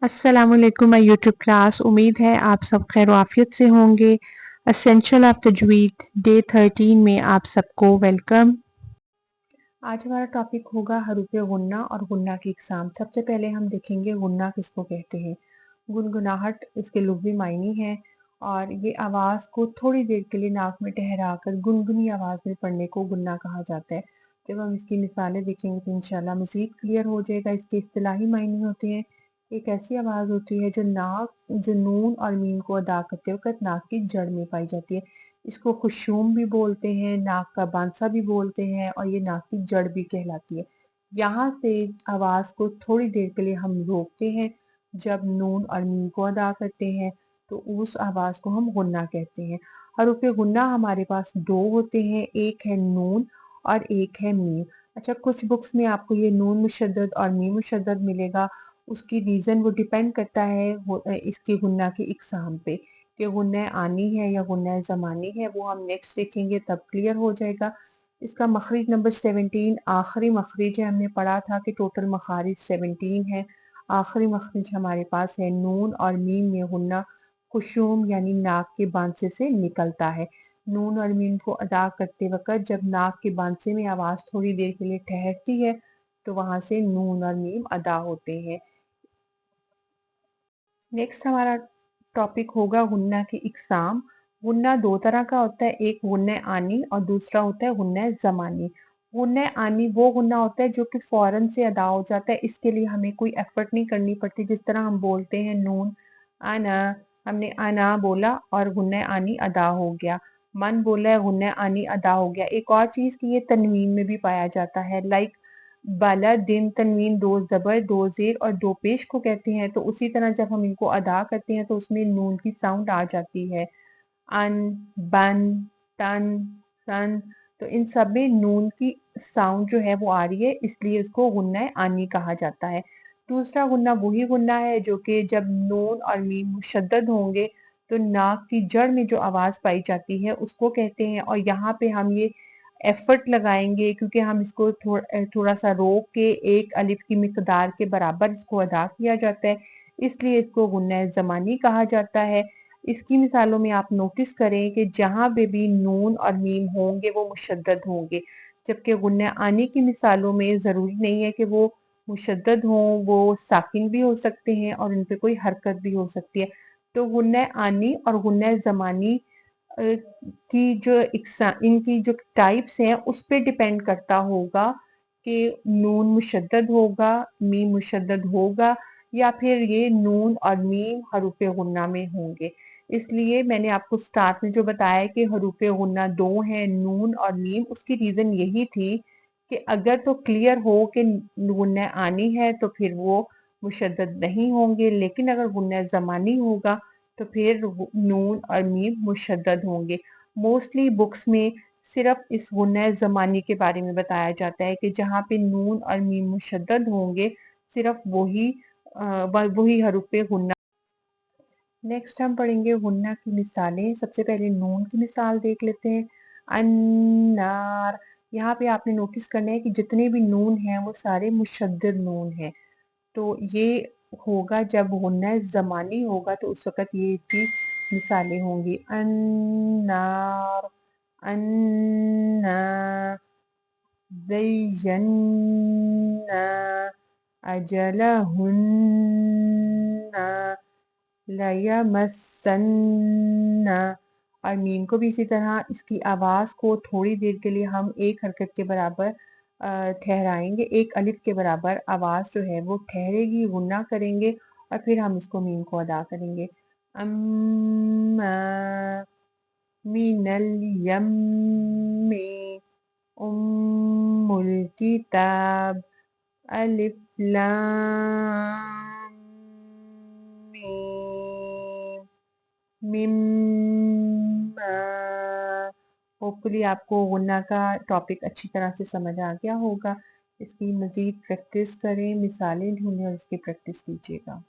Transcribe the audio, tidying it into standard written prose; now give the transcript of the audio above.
अस्सलामुअलैकुम my YouTube class. उम्मीद है आप सब खैर आफियत से होंगे। एसेंशियल ऑफ तजवीद डे 13 में आप सबको वेलकम। आज हमारा टॉपिक होगा हरूफ गुन्ना और गुन्ना की इकसाम। सबसे पहले हम देखेंगे गुन्ना किसको कहते हैं। गुनगुनाहट इसके लुग़वी मायने हैं और ये आवाज़ को थोड़ी देर के लिए नाक में ठहरा कर गुनगुनी आवाज़ में पढ़ने को गुन्ना कहा जाता है। जब हम इसकी मिसालें देखेंगे तो इंशाल्लाह मज़ीद क्लियर हो जाएगा। इसके इस्तिलाही मायने होते हैं, एक ऐसी आवाज़ होती है जो नून और मीम को अदा करते वक्त नाक की जड़ में पाई जाती है। इसको खुशूम भी बोलते हैं, नाक का बांसा भी बोलते हैं और ये नाक की जड़ भी कहलाती है। यहाँ से आवाज़ को थोड़ी देर के लिए हम रोकते हैं। जब नून और मीम को अदा करते हैं तो उस आवाज़ को हम गुन्ना कहते हैं। हरूफ गुन्ना हमारे पास दो होते हैं, एक है नून और एक है मीम। अच्छा, कुछ बुक्स में आपको ये नून मुशद्दद और मीम मुशद्दद मिलेगा। उसकी रीज़न वो डिपेंड करता है इसके गुन्ना की इकसाम पे कि गुन्ना आनी है या गुन्ना ज़मानी है। वो हम नेक्स्ट देखेंगे तब क्लियर हो जाएगा। इसका मखरिज नंबर 17 आखिरी मखरिज है। हमने पढ़ा था कि टोटल मखारिज 17 है। आखिरी मखरिज हमारे पास है नून और मीम में गुन्ना खुशूम यानी नाक के बांसे से निकलता है। नून और मीम को अदा करते वक्त जब नाक के बांसे में आवाज़ थोड़ी देर के लिए ठहरती है तो वहां से नून और मीम अदा होते हैं। नेक्स्ट हमारा टॉपिक होगा गुन्ना की इकसाम। गुन्ना दो तरह का होता है, एक गुन्ना आनी और दूसरा होता है गुन्ना ज़मानी। गुन्ना आनी वो गुन्ना होता है जो कि फौरन से अदा हो जाता है, इसके लिए हमें कोई एफर्ट नहीं करनी पड़ती। जिस तरह हम बोलते हैं नून आना, हमने आना बोला और गुन्ना आनी अदा हो गया। मन बोला है, गुन्ना आनी अदा हो गया। एक और चीज की ये तनवीन में भी पाया जाता है, लाइक बाला दिन तनवीन दो जबर दो जेर और दो पेश को कहते हैं। तो उसी तरह जब हम इनको अदा करते हैं तो उसमें नून की साउंड आ जाती है, अन, बन, तन, सन। तो इन सब में नून की साउंड जो है वो आ रही है, इसलिए उसको गुन्ना आनी कहा जाता है। दूसरा गुन्ना वही गुन्ना है जो कि जब नून और मीम मुशद्दद होंगे तो नाक की जड़ में जो आवाज पाई जाती है उसको कहते हैं। और यहाँ पे हम ये एफर्ट लगाएंगे क्योंकि हम इसको थोड़ा सा रोक के एक अलिफ की मिकदार के बराबर इसको अदा किया जाता है, इसलिए इसको गुन्ना ज़मानी कहा जाता है। इसकी मिसालों में आप नोटिस करें कि जहां पे भी नून और मीम होंगे वो मुशद्दद होंगे, जबकि गुन्ना आनी की मिसालों में जरूरी नहीं है कि वो मुशद्दद हों, वो साकिन भी हो सकते हैं और उन पे कोई हरकत भी हो सकती है। तो गुन्ना आनी और गुन्ना ज़मानी की जो इनकी जो टाइप्स हैं उस पे डिपेंड करता होगा कि नून मुशद्दद होगा, मीम मुशद्दद होगा या फिर ये नून और मीम हरूफ गुन्ना में होंगे। इसलिए मैंने आपको स्टार्ट में जो बताया कि हरूफ गुन्ना दो हैं, नून और मीम, उसकी रीजन यही थी कि अगर तो क्लियर हो कि गुन्ना आनी है तो फिर वो मुशद्दद नहीं होंगे, लेकिन अगर गुन्ना ज़मानी होगा तो फिर नून और मीम मुशद्दद होंगे। मोस्टली बुक्स में सिर्फ इस गुन्ना ज़मानी के बारे में बताया जाता है कि जहाँ पे नून और मीम मुशद्दद होंगे सिर्फ वही हरूफ गुन्ना। नेक्स्ट हम पढ़ेंगे गुन्ना की मिसालें। सबसे पहले नून की मिसाल देख लेते हैं, अन्नार। यहाँ पे आपने नोटिस करना है कि जितने भी नून हैं वो सारे मुशद्दद नून हैं। तो ये होगा जब गुन्ना ज़मानी होगा तो उस वक़्त ये इसकी मिसालें होंगी, अन्नार, अन्ना, ज़य्यन्ना, अजलहुन्ना, लयमस्सन्ना। और मीम को भी इसी तरह इसकी आवाज़ को थोड़ी देर के लिए हम एक हरकत के बराबर ठहराएंगे, एक अलिफ के बराबर आवाज़ जो है वो ठहरेगी, गुन्ना करेंगे और फिर हम इसको मीम को अदा करेंगे। अम्मा मिनल यम्मी उम्मुल किताब अलिफ लाम मीम मिम्मा। होपफुली आपको गुन्ना का टॉपिक अच्छी तरह से समझ आ गया होगा। इसकी मज़ीद प्रैक्टिस करें, मिसालें ढूंढें और इसकी प्रैक्टिस कीजिएगा।